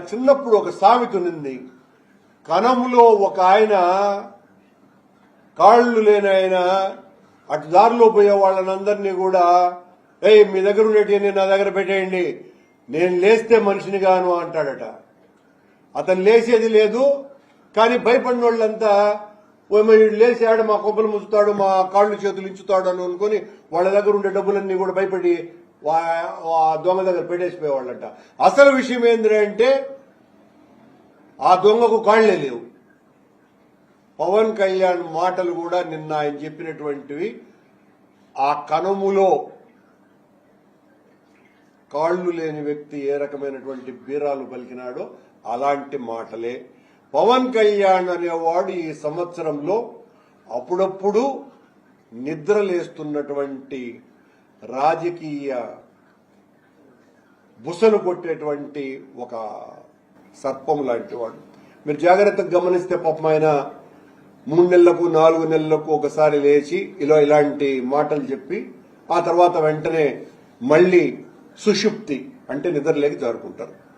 చిన్నప్పుడు ఒక సామెత ఉంది, కణములో ఒక ఆయన కాళ్ళు లేని ఆయన అటు దారిలో పోయే వాళ్ళనందరినీ కూడా మీ దగ్గర ఉండేటివన్నీ నా దగ్గర పెట్టేయండి, నేను లేస్తే మనిషిని గాను అంటాడట. అతను లేచేది లేదు, కానీ భయపడిన వాళ్ళంతా లేచాడు మా కొబ్బలు ముచ్చుతాడు, మా కాళ్ళు చేతులు ఇంచుతాడు అని అనుకుని వాళ్ళ దగ్గర ఉండే డబ్బులన్నీ కూడా భయపడి దొంగ దగ్గర పెట్టేసిపోయేవాళ్ళంట. అసలు విషయం ఏంటంటే ఆ దొంగకు కాళ్లే లేవు. పవన్ కళ్యాణ్ మాటలు కూడా నిన్న ఆయన చెప్పినటువంటివి ఆ కణములో కాళ్లు లేని వ్యక్తి ఏ రకమైనటువంటి బీరాలు పలికినాడో అలాంటి మాటలే. పవన్ కళ్యాణ్ అనేవాడు ఈ సంవత్సరంలో అప్పుడప్పుడు నిద్రలేస్తున్నటువంటి రాజకీయ బుసలు కొట్టేటువంటి ఒక సర్పం లాంటి వాడు. మీరు జాగ్రత్తగా గమనిస్తే పాపం ఆయన 3 నెలలకు 4 నెలలకు ఒకసారి లేచి ఇలాంటి మాటలు చెప్పి ఆ తర్వాత వెంటనే మళ్లీ సుషుప్తి అంటే నిద్రలేకి జారుకుంటారు.